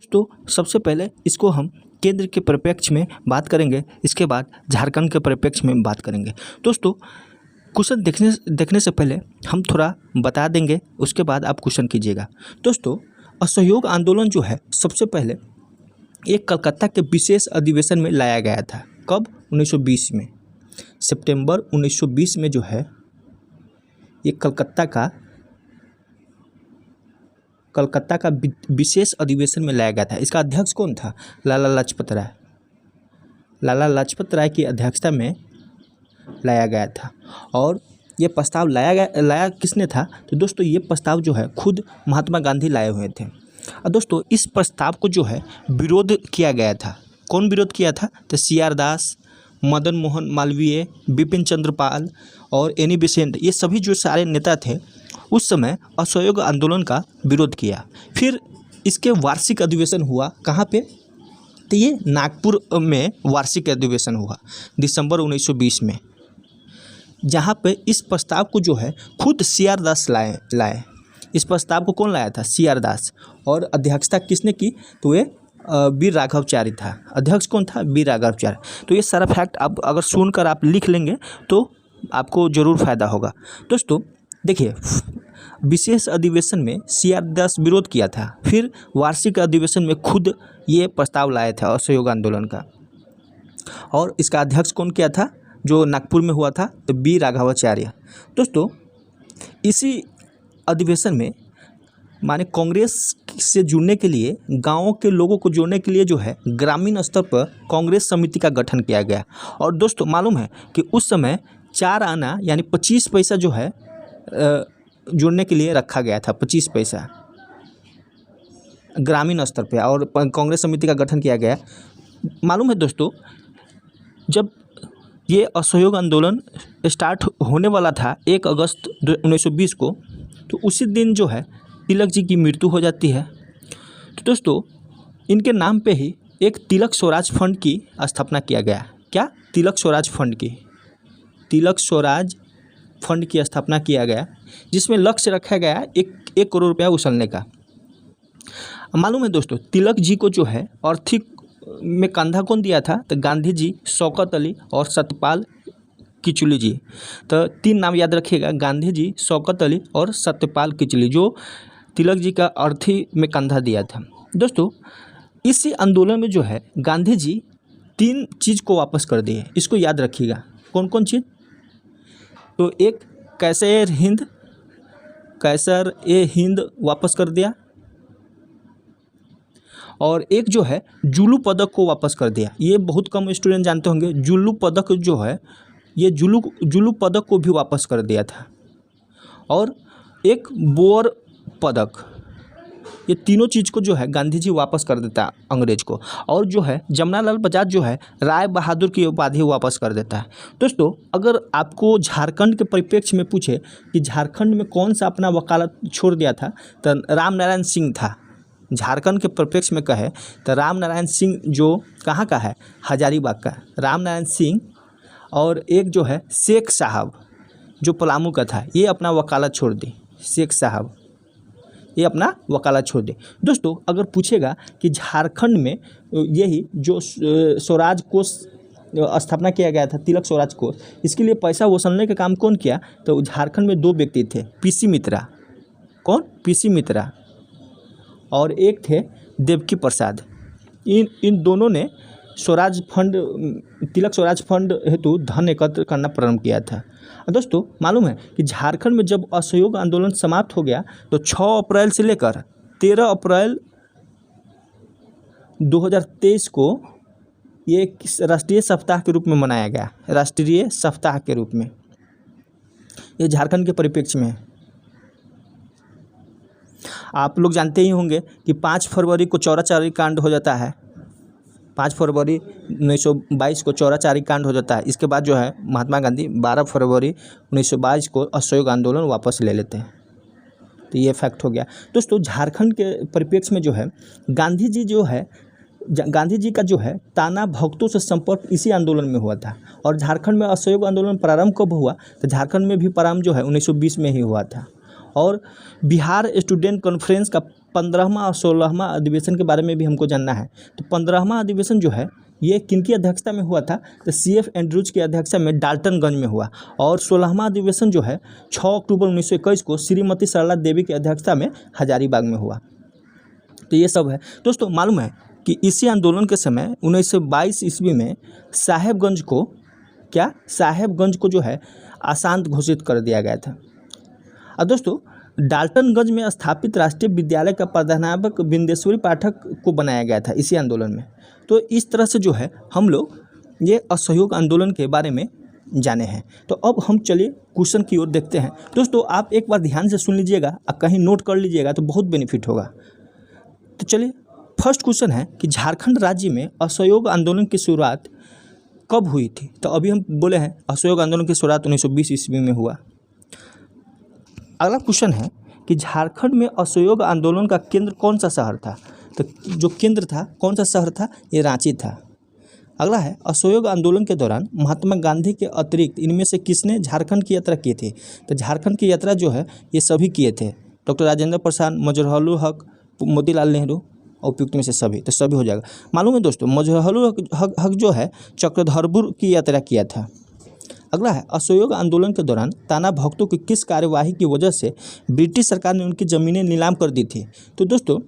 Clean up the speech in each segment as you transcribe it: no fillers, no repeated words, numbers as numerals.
तो सबसे पहले इसको हम केंद्र के परिप्रेक्ष्य में बात करेंगे, इसके बाद झारखंड के परिप्रेक्ष्य में बात करेंगे। दोस्तों क्वेश्चन देखने से पहले हम थोड़ा बता देंगे, उसके बाद आप क्वेश्चन कीजिएगा। दोस्तों असहयोग आंदोलन जो है सबसे पहले एक कलकत्ता के विशेष अधिवेशन में लाया गया था। कब? 1920 में, सितंबर 1920 में जो है ये कलकत्ता का विशेष अधिवेशन में लाया गया था। इसका अध्यक्ष कौन था? लाला लाजपत राय। लाला लाजपत राय की अध्यक्षता में लाया गया था। और ये प्रस्ताव लाया किसने था? तो दोस्तों ये प्रस्ताव जो है खुद महात्मा गांधी लाए हुए थे। और दोस्तों इस प्रस्ताव को जो है विरोध किया गया था। कौन विरोध किया था? तो CR दास, मदन मोहन मालवीय, बिपिन चंद्र पाल और एनी बेसेंट, ये सभी जो सारे नेता थे उस समय असहयोग आंदोलन का विरोध किया। फिर इसके वार्षिक अधिवेशन हुआ। कहाँ पे? तो ये नागपुर में वार्षिक अधिवेशन हुआ दिसंबर 1920 में, जहाँ पे इस प्रस्ताव को जो है खुद CR दास लाए। इस प्रस्ताव को कौन लाया था? CR दास। और अध्यक्षता किसने की? तो ये वीर राघवाचार्य था। अध्यक्ष कौन था? वीर राघवाचार्य। तो ये सारा फैक्ट आप अगर सुनकर आप लिख लेंगे तो आपको ज़रूर फ़ायदा होगा। दोस्तों देखिए, विशेष अधिवेशन में CR दास विरोध किया था, फिर वार्षिक अधिवेशन में खुद ये प्रस्ताव लाए थे असहयोग आंदोलन का। और इसका अध्यक्ष कौन किया था जो नागपुर में हुआ था? तो वीर राघवाचार्य। दोस्तों इसी अधिवेशन में माने कांग्रेस से जुड़ने के लिए, गाँव के लोगों को जोड़ने के लिए जो है ग्रामीण स्तर पर कांग्रेस समिति का गठन किया गया। और दोस्तों मालूम है कि उस समय 4 आना यानी 25 पैसा जो है जोड़ने के लिए रखा गया था। 25 पैसा ग्रामीण स्तर पे, और कांग्रेस समिति का गठन किया गया। मालूम है दोस्तों जब ये असहयोग आंदोलन स्टार्ट होने वाला था 1 अगस्त 1920 को, तो उसी दिन जो है तिलक जी की मृत्यु हो जाती है। तो दोस्तों इनके नाम पे ही एक तिलक स्वराज फंड की स्थापना किया गया। क्या? तिलक स्वराज फंड की। तिलक स्वराज फंड की स्थापना किया गया, जिसमें लक्ष्य रखा गया 1 करोड़ रुपया वसूलने का। मालूम है दोस्तों तिलक जी को जो है आर्थिक में कंधा कौन दिया था? तो गांधी जी, शौकत अली और सत्यपाल किचलू जी। तो 3 नाम याद रखिएगा, गांधी जी, शौकत अली और सत्यपाल किचलू, जो तिलक जी का अर्थी में कंधा दिया था। दोस्तों इसी आंदोलन में जो है गांधी जी 3 चीज़ को वापस कर दिए। इसको याद रखिएगा। कौन कौन चीज़? तो एक कैसर ए हिंद वापस कर दिया, और एक जो है जुलू पदक को वापस कर दिया। ये बहुत कम स्टूडेंट जानते होंगे। जुलू पदक जो है, ये जुलू पदक को भी वापस कर दिया था। और एक बोर पदक, ये तीनों चीज़ को जो है गांधी जी वापस कर देता है अंग्रेज को। और जो है जमनालाल बजाज जो है राय बहादुर की उपाधि वापस कर देता है। दोस्तों अगर आपको झारखंड के परिप्रेक्ष्य में पूछे कि झारखंड में कौन सा अपना वकालत छोड़ दिया था, तो राम नारायण सिंह था। झारखंड के परिप्रेक्ष्य में कहे तो राम नारायण सिंह जो कहाँ का है? हजारीबाग का राम नारायण सिंह। और एक जो है शेख साहब जो पलामू का था, ये अपना वकालत छोड़ दी। शेख साहब ये अपना वकालत छोड़ दे। दोस्तों अगर पूछेगा कि झारखंड में यही जो स्वराज कोष स्थापना किया गया था, तिलक स्वराज कोष, इसके लिए पैसा वसूलने का काम कौन किया? तो झारखंड में 2 व्यक्ति थे, PC मित्रा। कौन? PC मित्रा। और एक थे देवकी प्रसाद। इन दोनों ने स्वराज फंड, तिलक स्वराज फंड हेतु धन एकत्र करना प्रारंभ किया था। दोस्तों मालूम है कि झारखंड में जब असहयोग आंदोलन समाप्त हो गया तो 6 अप्रैल से लेकर 13 अप्रैल 2023 को ये राष्ट्रीय सप्ताह के रूप में मनाया गया। राष्ट्रीय सप्ताह के रूप में ये झारखंड के परिप्रेक्ष्य में है। आप लोग जानते ही होंगे कि 5 फरवरी को चौराचारी कांड हो जाता है। 5 फरवरी 1922 को चौराचारी कांड हो जाता है। इसके बाद जो है महात्मा गांधी 12 फरवरी 1922 को असहयोग आंदोलन वापस ले लेते हैं। तो ये फैक्ट हो गया। दोस्तों झारखंड के परिप्रेक्ष्य में जो है गांधी जी का जो है ताना भक्तों से संपर्क इसी आंदोलन में हुआ था। और झारखंड में असहयोग आंदोलन प्रारंभ कब हुआ? तो झारखंड में भी प्रारंभ जो है 1920 में ही हुआ था। और बिहार स्टूडेंट कॉन्फ्रेंस का 15वां और 16वां अधिवेशन के बारे में भी हमको जानना है। तो 15वां अधिवेशन जो है ये किनकी अध्यक्षता में हुआ था? तो CF एंड्रूज की अध्यक्षता में डाल्टनगंज में हुआ। और 16वां अधिवेशन जो है 6 अक्टूबर 1921 को श्रीमती सरला देवी की अध्यक्षता में हजारीबाग में हुआ। तो ये सब है दोस्तों। मालूम है कि इसी आंदोलन के समय 1922 ईस्वी में साहेबगंज को जो है अशांत घोषित कर दिया गया था। और दोस्तों डाल्टनगंज में स्थापित राष्ट्रीय विद्यालय का प्रधानाध्यापक बिंदेश्वरी पाठक को बनाया गया था इसी आंदोलन में। तो इस तरह से जो है हम लोग ये असहयोग आंदोलन के बारे में जाने हैं। तो अब हम चलिए क्वेश्चन की ओर देखते हैं। दोस्तों आप एक बार ध्यान से सुन लीजिएगा और कहीं नोट कर लीजिएगा तो बहुत बेनिफिट होगा। तो चलिए फर्स्ट क्वेश्चन है कि झारखंड राज्य में असहयोग आंदोलन की शुरुआत कब हुई थी? तो अभी हम बोले हैं असहयोग आंदोलन की शुरुआत 1920 ईस्वी में हुआ। अगला क्वेश्चन है कि झारखंड में असहयोग आंदोलन का केंद्र कौन सा शहर था? तो जो केंद्र था कौन सा शहर था? ये रांची था। अगला है असहयोग आंदोलन के दौरान महात्मा गांधी के अतिरिक्त इनमें से किसने झारखंड की यात्रा की थी? तो झारखंड की यात्रा जो है ये सभी किए थे, डॉक्टर राजेंद्र प्रसाद, मजहरूल हक, मोतीलाल नेहरू, उपयुक्त में से सभी। तो सभी हो जाएगा। मालूम है दोस्तों मजहरूल हक जो है चक्रधरपुर की यात्रा किया था। अगला है असहयोग आंदोलन के दौरान ताना भक्तों की किस कार्यवाही की वजह से ब्रिटिश सरकार ने उनकी ज़मीनें नीलाम कर दी थी? तो दोस्तों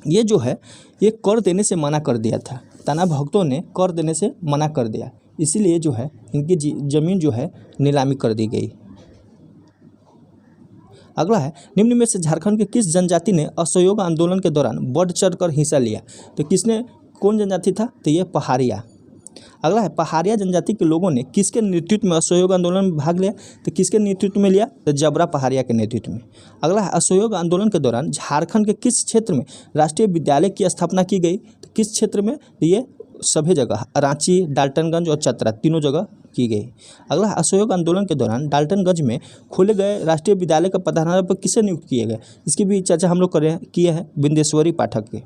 ये जो है ये कर देने से मना कर दिया था। ताना भक्तों ने कर देने से मना कर दिया, इसीलिए जो है इनकी ज़मीन जो है नीलामी कर दी गई। अगला है निम्न में से झारखंड के किस जनजाति ने असहयोग आंदोलन के दौरान बढ़ चढ़ कर हिस्सा लिया? तो किसने, कौन जनजाति था? तो ये पहाड़िया। अगला है पहाड़िया जनजाति के लोगों ने किसके नेतृत्व में असहयोग आंदोलन में भाग लिया? तो किसके नेतृत्व में लिया? तो जबरा पहाड़िया के नेतृत्व में। अगला है असहयोग आंदोलन के दौरान झारखंड के किस क्षेत्र में राष्ट्रीय विद्यालय की स्थापना की गई? तो किस क्षेत्र में? तो ये सभी जगह, रांची, डाल्टनगंज और चतरा, तीनों जगह की गई। अगला असहयोग आंदोलन के दौरान डाल्टनगंज में खोले गए राष्ट्रीय विद्यालय का प्रधानाध्यापक किसे नियुक्त किए गए? इसकी भी चर्चा हम लोग किए हैं, बिंदेश्वरी पाठक के।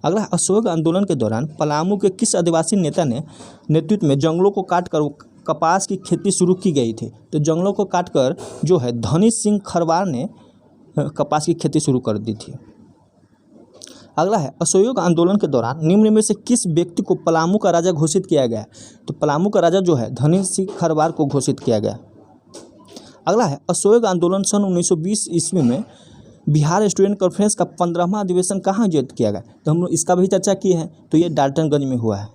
अगला असहयोग आंदोलन के दौरान पलामू के किस आदिवासी नेता ने नेतृत्व में जंगलों को काटकर कपास की खेती शुरू की गई थी? तो जंगलों को काटकर जो है धनी सिंह खरवार ने कपास की खेती शुरू कर दी थी। अगला है असहयोग आंदोलन के दौरान निम्न में से किस व्यक्ति को पलामू का राजा घोषित किया गया? तो पलामू का राजा जो है धनी सिंह खरवार को घोषित किया गया। अगला है असहयोग आंदोलन सन 1920 ईस्वी में बिहार स्टूडेंट कॉन्फ्रेंस का 15वां अधिवेशन कहाँ आयोजित किया गया? तो हम लोग इसका भी चर्चा किए हैं। तो ये डाल्टनगंज में हुआ है।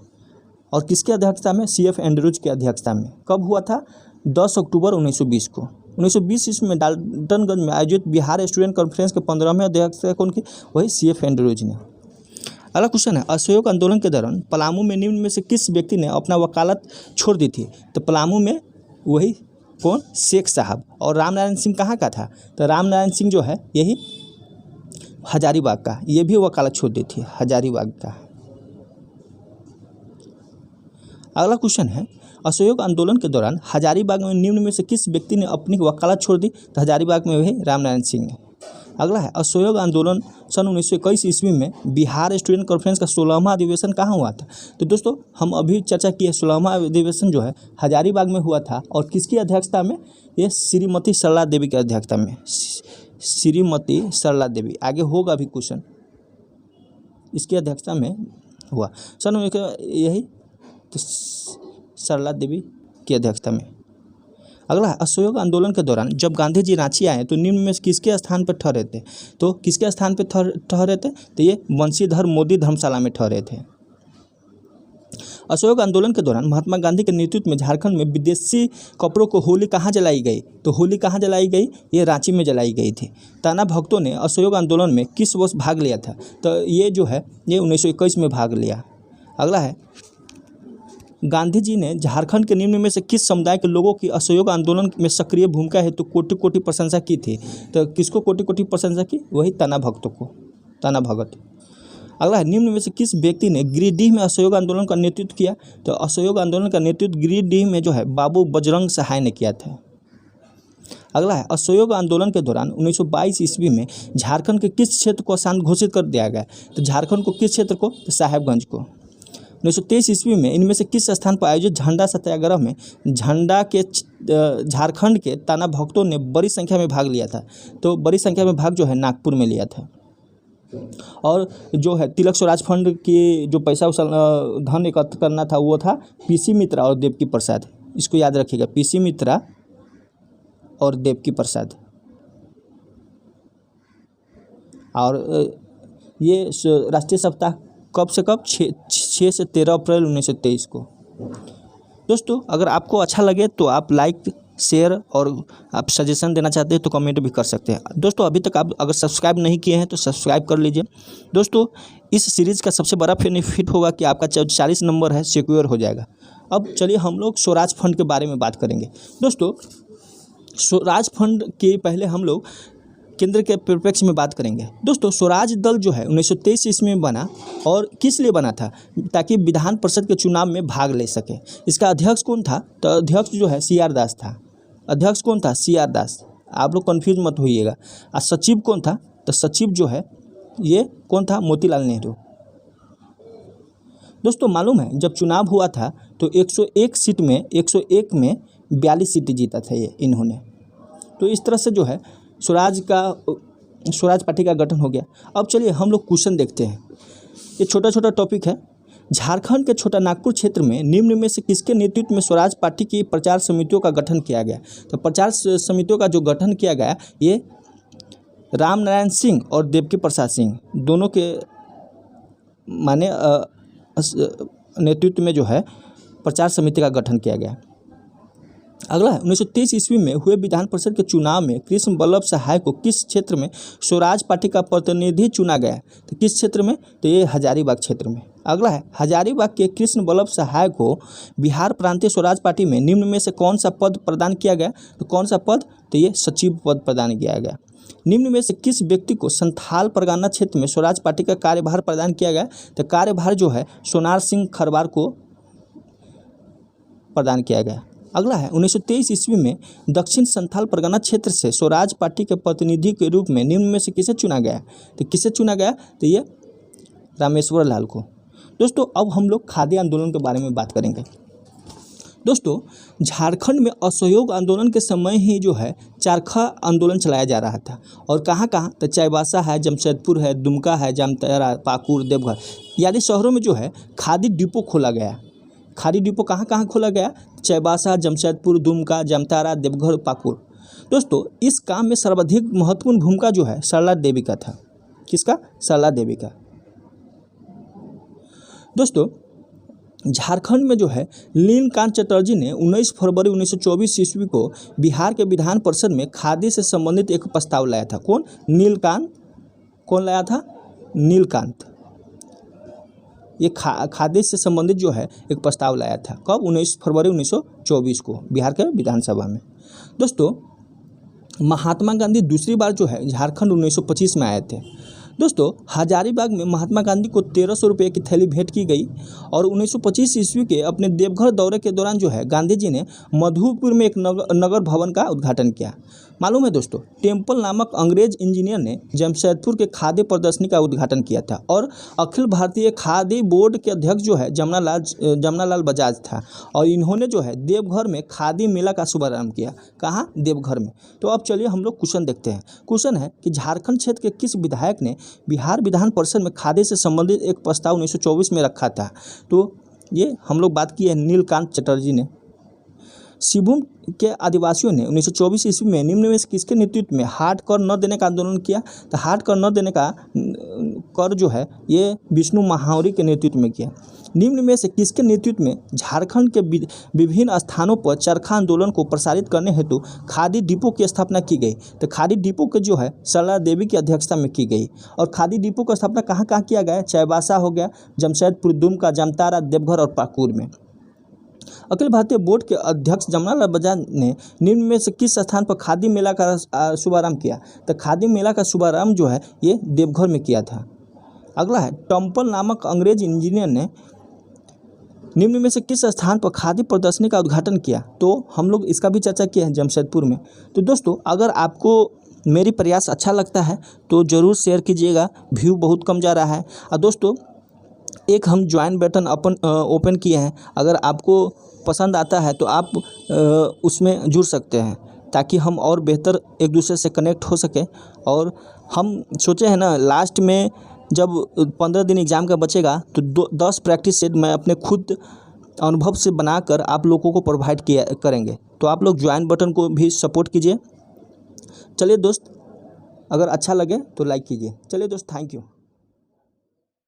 और किसकी अध्यक्षता में? CF एंड्रूज की अध्यक्षता में। कब हुआ था? 10 अक्टूबर 1920 को। 1920 ईस्वी में डाल्टनगंज में आयोजित बिहार स्टूडेंट कॉन्फ्रेंस के 15वें अध्यक्षता कौन की? वही CF एंड्रूज ने। अगला क्वेश्चन है असहयोग आंदोलन के दौरान पलामू में निम्न में से किस व्यक्ति ने अपना वकालत छोड़ दी थी? तो पलामू में वही कौन? शेख साहब। और रामनारायण सिंह कहाँ का था? तो रामनारायण सिंह जो है यही हजारीबाग का, ये भी वकालत छोड़ दी थी, हजारीबाग का। अगला क्वेश्चन है असहयोग आंदोलन के दौरान हजारीबाग में निम्न में से किस व्यक्ति ने अपनी वकालत छोड़ दी? तो हजारीबाग में वही रामनारायण सिंह ने। अगला है असहयोग आंदोलन सन 1921 ईस्वी में बिहार स्टूडेंट कॉन्फ्रेंस का 16वां अधिवेशन कहाँ हुआ था? तो दोस्तों हम अभी चर्चा किए 16वां अधिवेशन जो है हजारीबाग में हुआ था। और किसकी अध्यक्षता में? ये श्रीमती सरला देवी की अध्यक्षता में, श्रीमती सरला देवी। आगे होगा अभी क्वेश्चन, इसकी अध्यक्षता में हुआ सन यही तो सरला देवी की अध्यक्षता में। अगला है असहयोग आंदोलन के दौरान जब गांधी जी रांची आए तो निम्न में किसके स्थान पर ठहरे थे? तो किसके स्थान पर ठहरे थे? तो ये बंशीधर मोदी धर्मशाला में ठहरे थे। असहयोग आंदोलन के दौरान महात्मा गांधी के नेतृत्व में झारखंड में विदेशी कपड़ों को होली कहाँ जलाई गई? तो होली कहाँ जलाई गई? ये रांची में जलाई गई थी। ताना भक्तों ने असहयोग आंदोलन में किस वर्ष भाग लिया था? तो ये जो है ये 1921 में भाग लिया। अगला है गांधी जी ने झारखंड के निम्न में से किस समुदाय के लोगों की असहयोग आंदोलन में सक्रिय भूमिका हेतु कोटि कोटि प्रशंसा की थी? तो किसको कोटि कोटि प्रशंसा की? वही ताना भक्तों को, ताना भगत। अगला है निम्न में से किस व्यक्ति ने गिरिडीह में असहयोग आंदोलन का नेतृत्व किया? तो असहयोग आंदोलन का नेतृत्व गिरिडीह में जो है बाबू बजरंग सहाय ने किया था। अगला है असहयोग आंदोलन के दौरान 1922 ईस्वी में झारखंड के किस क्षेत्र को अशांत घोषित कर दिया गया? तो झारखंड को किस क्षेत्र को? तो साहेबगंज को। 1923 ईस्वी में इनमें से किस स्थान पर आयोजित झंडा सत्याग्रह में झारखंड के ताना भक्तों ने बड़ी संख्या में भाग लिया था? तो बड़ी संख्या में भाग जो है नागपुर में लिया था। और जो है तिलक स्वराज फंड की जो पैसा धन एकत्र करना था वो था पीसी मित्रा और देवकी प्रसाद। इसको याद रखिएगा, पीसी मित्रा और देवकी प्रसाद। और ये राष्ट्रीय सप्ताह कब से कब 6 से 13 अप्रैल 1923 को। दोस्तों अगर आपको अच्छा लगे तो आप लाइक शेयर और आप सजेशन देना चाहते हैं तो कमेंट भी कर सकते हैं। दोस्तों अभी तक आप अगर सब्सक्राइब नहीं किए हैं तो सब्सक्राइब कर लीजिए। दोस्तों इस सीरीज़ का सबसे बड़ा बेनिफिट होगा कि आपका 40 नंबर है सिक्योर हो जाएगा। अब चलिए हम लोग स्वराज फंड के बारे में बात करेंगे। दोस्तों स्वराज फंड के पहले हम लोग केंद्र के परिप्रेक्ष्य में बात करेंगे। दोस्तों स्वराज दल जो है 1923 ईस्वी में बना और किस लिए बना था, ताकि विधान परिषद के चुनाव में भाग ले सके। इसका अध्यक्ष कौन था, तो अध्यक्ष जो है CR दास था। अध्यक्ष कौन था, CR दास, आप लोग कन्फ्यूज मत होइएगा। और सचिव कौन था, तो सचिव जो है ये कौन था, मोतीलाल नेहरू। दोस्तों मालूम है जब चुनाव हुआ था तो 101 सीट में 101 में 42 सीटें जीता था ये इन्होंने। तो इस तरह से जो है स्वराज पार्टी का गठन हो गया। अब चलिए हम लोग क्वेश्चन देखते हैं। ये छोटा छोटा टॉपिक है। झारखंड के छोटा नागपुर क्षेत्र में निम्न में से किसके नेतृत्व में स्वराज पार्टी की प्रचार समितियों का गठन किया गया। तो प्रचार समितियों का जो गठन किया गया ये राम नारायण सिंह और देवकी प्रसाद सिंह दोनों के माने नेतृत्व में जो है प्रचार समिति का गठन किया गया। अगला है 1923 ईस्वी में हुए विधान परिषद के चुनाव में कृष्ण वल्लभ सहाय को किस क्षेत्र में स्वराज पार्टी का प्रतिनिधि चुना गया। तो किस क्षेत्र में, तो ये हजारीबाग क्षेत्र में। अगला है हजारीबाग के कृष्ण वल्लभ सहाय को बिहार प्रांतीय स्वराज पार्टी में निम्न में से कौन सा पद प्रदान किया गया। तो कौन सा पद, तो ये सचिव पद प्रदान किया गया। निम्न में से किस व्यक्ति को संथाल परगना क्षेत्र में स्वराज पार्टी का कार्यभार प्रदान किया गया। तो कार्यभार जो है सोनार सिंह खरवार को प्रदान किया गया। अगला है 1923 ईस्वी में दक्षिण संथाल परगना क्षेत्र से स्वराज पार्टी के प्रतिनिधि के रूप में निम्न में से किसे चुना गया। तो किसे चुना गया, तो ये रामेश्वर लाल को। दोस्तों अब हम लोग खादी आंदोलन के बारे में बात करेंगे। दोस्तों झारखंड में असहयोग आंदोलन के समय ही जो है चरखा आंदोलन चलाया जा रहा था। और कहाँ कहाँ, तो चाईबासा है, जमशेदपुर है, दुमका है, जामतारा, पाकुड़, देवघर यानी शहरों में जो है खादी डिपो खोला गया। खादी डिपो कहाँ कहाँ खोला गया, चाईबासा, जमशेदपुर, दुमका, जामतारा, देवघर, पाकुड़। दोस्तों इस काम में सर्वाधिक महत्वपूर्ण भूमिका जो है सरला देवी का था। किसका, सरला देवी का। दोस्तों झारखंड में जो है नीलकांत चटर्जी ने 19 फरवरी 1924 ईस्वी को बिहार के विधान परिषद में खादी से संबंधित एक प्रस्ताव लाया था। कौन, नीलकांत। कौन लाया था, नीलकांत। ये खादी से संबंधित जो है एक प्रस्ताव लाया था। कब, 19 फरवरी 1924 को बिहार के विधानसभा में। दोस्तों महात्मा गांधी दूसरी बार जो है झारखंड 1925 में आए थे। दोस्तों हजारीबाग में महात्मा गांधी को 1300 रुपये की थैली भेंट की गई। और 1925 ईस्वी के अपने देवघर दौरे के दौरान जो है गांधी जी ने मधुपुर में एक नगर भवन का उद्घाटन किया। मालूम है दोस्तों टेम्पल नामक अंग्रेज इंजीनियर ने जमशेदपुर के खादी प्रदर्शनी का उद्घाटन किया था। और अखिल भारतीय खादी बोर्ड के अध्यक्ष जो है जमनालाल बजाज था। और इन्होंने जो है देवघर में खादी मेला का शुभारंभ किया। कहाँ, देवघर में। तो अब चलिए हम लोग क्वेश्चन देखते हैं। क्वेश्चन है कि झारखंड क्षेत्र के किस विधायक ने बिहार विधान परिषद में खादी से संबंधित एक प्रस्ताव 1924 में रखा था। तो ये हम लोग बात की है नीलकांत चटर्जी ने। सिंहभूम के आदिवासियों ने 1924 ईस्वी में निम्न में से किसके नेतृत्व में हाट कर न देने का आंदोलन किया। तो हाट कर न देने का कर जो है ये विष्णु महावरी के नेतृत्व में किया। निम्न में से किसके नेतृत्व में झारखंड के विभिन्न स्थानों पर चरखा आंदोलन को प्रसारित करने हेतु खादी डिपो की स्थापना की गई। तो खादी डिपो के जो है सरला देवी की अध्यक्षता में की गई। और खादी डिपो का स्थापना कहाँ कहाँ किया गया, चाईबासा हो गया, जमशेदपुर, दुमका, जामतारा, देवघर और पाकुड़ में। अखिल भारतीय बोर्ड के अध्यक्ष जमनालाल बजाज ने निम्न में से किस स्थान पर खादी मेला का शुभारंभ किया। तो खादी मेला का शुभारंभ जो है ये देवघर में किया था। अगला है टेम्पल नामक अंग्रेज इंजीनियर ने निम्न में से किस स्थान पर खादी प्रदर्शनी का उद्घाटन किया। तो हम लोग इसका भी चर्चा किया है जमशेदपुर में। तो दोस्तों अगर आपको मेरी प्रयास अच्छा लगता है तो ज़रूर शेयर कीजिएगा। व्यू बहुत कम जा रहा है। और दोस्तों एक हम ज्वाइन बटन ओपन किए हैं, अगर आपको पसंद आता है तो आप उसमें जुड़ सकते हैं ताकि हम और बेहतर एक दूसरे से कनेक्ट हो सके और हम सोचे हैं ना लास्ट में जब 15 दिन एग्ज़ाम का बचेगा तो 10 प्रैक्टिस सेट मैं अपने खुद अनुभव से बनाकर आप लोगों को प्रोवाइड किया करेंगे। तो आप लोग ज्वाइन बटन को भी सपोर्ट कीजिए। चलिए दोस्त, अगर अच्छा लगे तो लाइक कीजिए। चलिए दोस्त, थैंक यू।